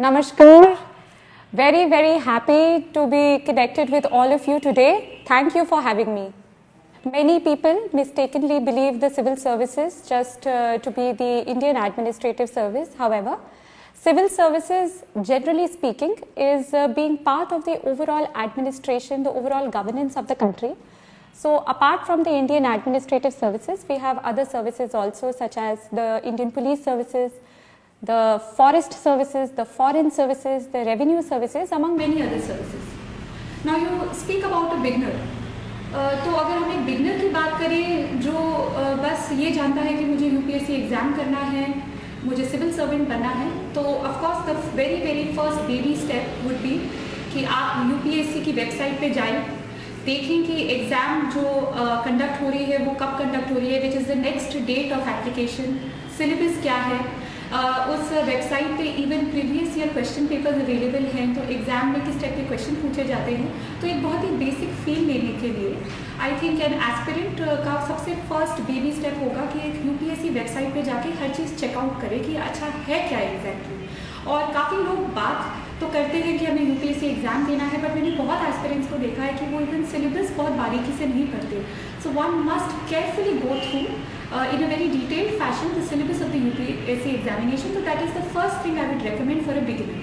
Namaskar. Very, very happy to be connected with all of you today. Thank you for having me. Many people mistakenly believe the civil services just to be the Indian administrative service. However, civil services, generally speaking, is being part of the overall administration, the overall governance of the country. So, apart from the Indian administrative services, we have other services also, such as the Indian police services, the forest services, the foreign services, the revenue services, among many other services. Now, you speak about a beginner. तो अगर हम एक beginner की बात करें जो बस ये जानता है कि मुझे यूपीएससी एग्ज़ाम करना है, मुझे सिविल सर्वेंट बनना है, तो of course the very first baby step would be कि आप यूपीएससी की वेबसाइट पे जाएं, देखें कि एग्ज़ाम जो कंडक्ट हो रही है वो कब कंडक्ट हो रही है, which is the next date of application, syllabus क्या है, उस वेबसाइट पे even previous year question papers available हैं, तो एग्ज़ाम में किस टाइप के क्वेश्चन पूछे जाते हैं, तो एक बहुत ही बेसिक फील लेने के लिए आई थिंक एन एस्पिरेंट का सबसे फर्स्ट बेबी स्टेप होगा कि एक यूपीएससी वेबसाइट पे जाके हर चीज़ चेकआउट करे कि अच्छा है क्या एग्जैक्टली। और काफ़ी लोग बात तो करते हैं कि हमें यूपीएससी एग्ज़ाम देना है, बट मैंने बहुत एस्पिरेंट्स को देखा है कि वो इवन सिलेबस बहुत बारीकी से नहीं पढ़ते। So one must carefully go through in a very detailed fashion the syllabus of the UPSC examination. So that is the first thing I would recommend for a beginner.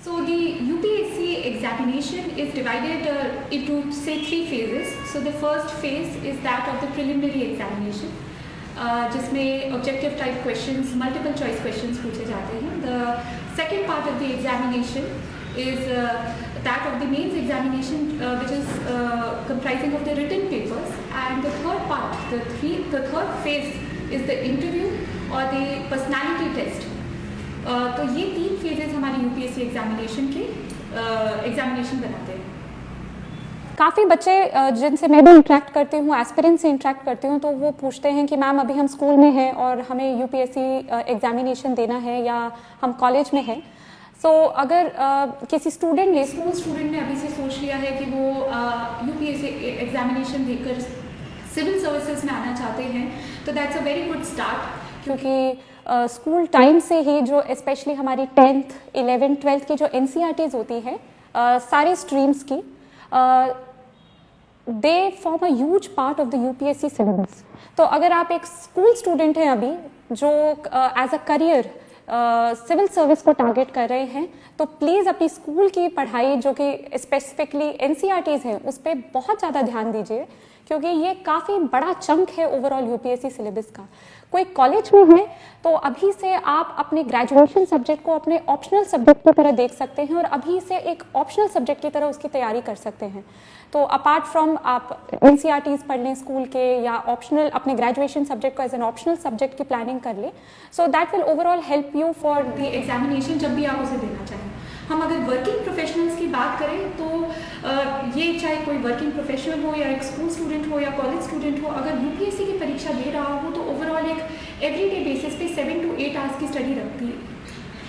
So the UPSC examination is divided into say 3 phases. So the first phase is that of the preliminary examination, जिसमें objective type questions, multiple choice questions पूछे जाते हैं. The second part of the examination is that of the mains examination, which is comprising of the written papers, and the third part, the third phase is the interview or the personality test. तो ये 3 phases हमारी UPSC examination के examination बनाते हैं। काफ़ी बच्चे जिनसे मैं भी इंटरेक्ट करती हूँ, एस्पिरेंट से इंटरेक्ट करती हूँ, तो वो पूछते हैं कि मैम अभी हम स्कूल में हैं और हमें यूपीएससी एग्जामिनेशन देना है या हम कॉलेज में हैं। सो अगर किसी स्टूडेंट ने अभी से सोच लिया है कि वो यूपीएससी एग्जामिनेशन देकर सिविल सर्विसेज में आना चाहते हैं, तो that's a very good start, क्योंकि स्कूल टाइम से ही जो स्पेशली हमारी 10th, 11th, 12th की जो एनसीईआरटीज होती है सारे स्ट्रीम्स की, they form a huge part of the UPSC syllabus. तो अगर आप एक स्कूल स्टूडेंट हैं अभी जो as a career civil service को टारगेट कर रहे हैं, तो प्लीज़ अपनी स्कूल की पढ़ाई जो कि स्पेसिफिकली एनसीईआरटीज हैं उस पर बहुत ज़्यादा ध्यान दीजिए, क्योंकि ये काफ़ी बड़ा चंक है ओवरऑल यूपीएससी सिलेबस का। कोई कॉलेज में है तो अभी से आप अपने ग्रेजुएशन सब्जेक्ट को अपने ऑप्शनल सब्जेक्ट की तरह देख सकते हैं और अभी से एक ऑप्शनल सब्जेक्ट की तरह उसकी तैयारी कर सकते हैं। तो अपार्ट फ्रॉम आप एनसीईआरटीज पढ़ लें स्कूल के या ऑप्शनल अपने ग्रेजुएशन सब्जेक्ट को एज एन ऑप्शनल सब्जेक्ट की प्लानिंग कर लें, so that will overall help you for the examination जब भी आप उसे देना चाहें। हम अगर वर्किंग प्रोफेशनल्स की बात करें तो ये चाहे कोई वर्किंग प्रोफेशनल हो या एक स्कूल स्टूडेंट हो या कॉलेज स्टूडेंट हो, अगर यूपीएससी की परीक्षा दे रहा हो तो ओवरऑल एक एवरीडे बेसिस पे 7 to 8 आवर्स की स्टडी रखती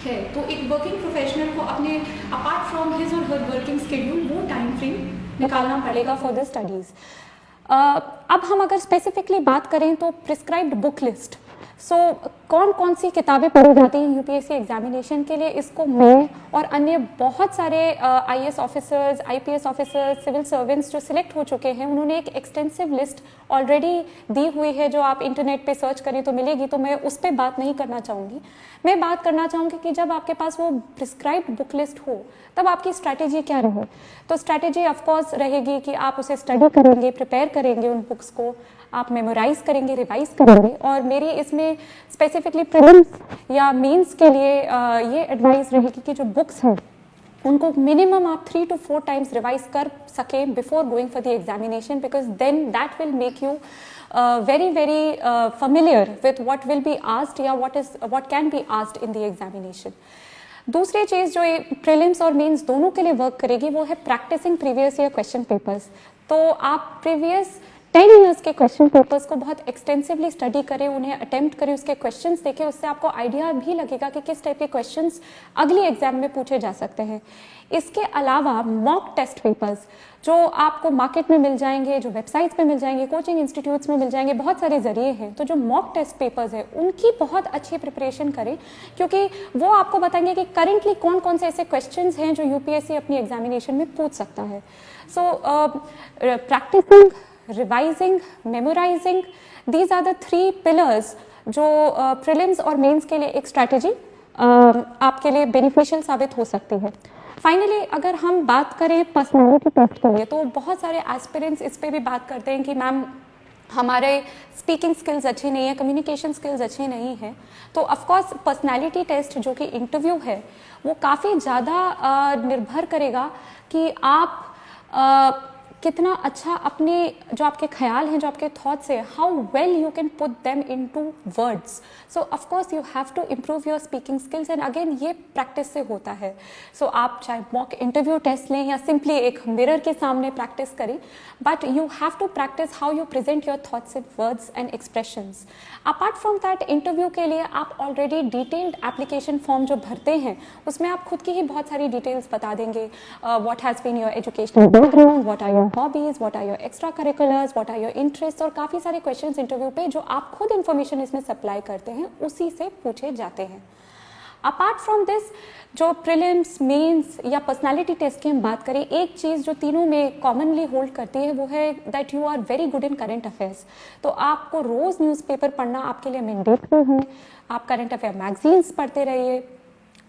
है। तो एक वर्किंग प्रोफेशनल को अपने अपार्ट फ्रॉम हिज और हर वर्किंग शेड्यूल वो टाइम फ्रेम निकालना पड़ेगा फॉर द स्टडीज़। अब हम अगर स्पेसिफिकली बात करें तो प्रिस्क्राइब्ड बुक लिस्ट, सो कौन कौन सी किताबें पढ़ी जाती हैं यूपीएससी एग्जामिनेशन के लिए, इसको मैं और अन्य बहुत सारे IAS officers, IPS officers, civil servants जो सिलेक्ट हो चुके हैं, उन्होंने एक एक्सटेंसिव लिस्ट ऑलरेडी दी हुई है जो आप इंटरनेट पे सर्च करें तो मिलेगी, तो मैं उस पर बात नहीं करना चाहूँगी। मैं बात करना चाहूँगी कि जब आपके पास वो प्रिस्क्राइब्ड बुक लिस्ट हो तब आपकी स्ट्रैटेजी क्या रहे। तो स्ट्रैटेजी ऑफकोर्स रहेगी कि आप उसे स्टडी करेंगे, प्रिपेयर करेंगे, उन बुक्स को आप मेमोराइज करेंगे, रिवाइज करेंगे। और मेरी इसमें स्पेसिफिकली प्रीलिम्स या मेंस के लिए ये एडवाइस रहेगी कि जो बुक्स हैं उनको मिनिमम आप 3 to 4 टाइम्स रिवाइज कर सकें before going for the examination, because then that will make you very familiar with what will be asked या what can be asked in the examination. दूसरी चीज़ जो प्रीलिम्स और mains दोनों के लिए वर्क करेगी वो है practising previous year question papers. तो आप प्रीवियस 10 ईयर्स के क्वेश्चन पेपर्स को बहुत एक्सटेंसिवली स्टडी करें, उन्हें अटेम्प्ट करें, उसके क्वेश्चंस देखें, उससे आपको आइडिया भी लगेगा कि किस टाइप के क्वेश्चंस अगली एग्जाम में पूछे जा सकते हैं। इसके अलावा मॉक टेस्ट पेपर्स जो आपको मार्केट में मिल जाएंगे, जो वेबसाइट्स पे मिल जाएंगे, कोचिंग इंस्टीट्यूट्स में मिल जाएंगे, बहुत सारे जरिए हैं। तो जो मॉक टेस्ट पेपर्स है उनकी बहुत अच्छी प्रिपरेशन करें, क्योंकि वो आपको बताएंगे कि करेंटली कौन कौन से ऐसे क्वेश्चंस हैं जो यूपीएससी अपनी एग्जामिनेशन में पूछ सकता है। So practicing, revising, memorizing, these are the 3 pillars जो प्रीलिम्स और मेंस के लिए एक स्ट्रैटेजी आपके लिए बेनिफिशियल साबित हो सकती है। फाइनली अगर हम बात करें पर्सनालिटी टेस्ट के लिए, तो बहुत सारे एस्पिरेंट्स इस पे भी बात करते हैं कि मैम हमारे स्पीकिंग स्किल्स अच्छे नहीं है, कम्युनिकेशन स्किल्स अच्छे नहीं हैं। तो ऑफकोर्स पर्सनालिटी टेस्ट जो कि इंटरव्यू है वो काफ़ी ज़्यादा निर्भर करेगा कि आप कितना अच्छा अपने जो आपके ख्याल हैं, जो आपके थॉट्स है, how well you can put them into words. So of course you have to improve your speaking skills, and again ये प्रैक्टिस से होता है। सो आप चाहे मॉक इंटरव्यू टेस्ट लें या सिंपली एक मिरर के सामने प्रैक्टिस करें, but you have to practise how you present your thoughts in words and expressions. Apart from that, interview के लिए आप ऑलरेडी डिटेल्ड एप्लीकेशन फॉर्म जो भरते हैं उसमें आप खुद की ही बहुत सारी डिटेल्स बता देंगे, what has been your educational background, what are your hobbies, what are your extra curriculars, what are your interest, और काफ़ी सारे क्वेश्चंस इंटरव्यू पे जो आप खुद इन्फॉर्मेशन इसमें सप्लाई करते हैं उसी से पूछे जाते हैं। अपार्ट फ्रॉम दिस, जो प्रीलिम्स, मेंस या पर्सनालिटी टेस्ट की हम बात करें, एक चीज़ जो तीनों में कॉमनली होल्ड करती है वो है that you are very good in current affairs. तो आपको रोज़ न्यूज़पेपर पढ़ना आपके लिए मैंडेटरी है, आप करंट अफेयर मैगजीन्स पढ़ते रहिए।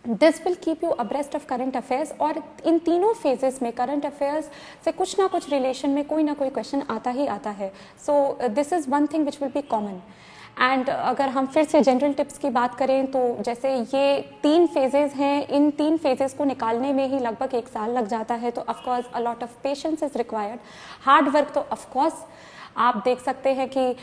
This will keep you abreast of current affairs, और इन तीनों फेजेस में करंट अफेयर्स से कुछ ना कुछ रिलेशन में कोई ना कोई क्वेश्चन आता ही आता है। So this is one thing which will be common. And अगर हम फिर से जनरल टिप्स की बात करें तो जैसे ये 3 फेजेस हैं, इन 3 फेजेस को निकालने में ही लगभग 1 साल लग जाता है। तो of course a lot of patience is required, hard work तो ऑफकोर्स आप देख सकते हैं कि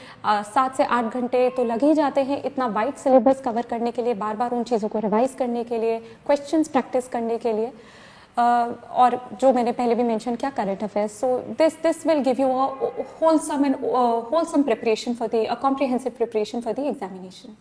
7 से 8 घंटे तो लग ही जाते हैं इतना वाइड सिलेबस कवर करने के लिए, बार बार उन चीज़ों को रिवाइज करने के लिए, क्वेश्चंस प्रैक्टिस करने के लिए, और जो मैंने पहले भी मेंशन किया current affairs. So this will give you a wholesome preparation for the comprehensive preparation for the examination.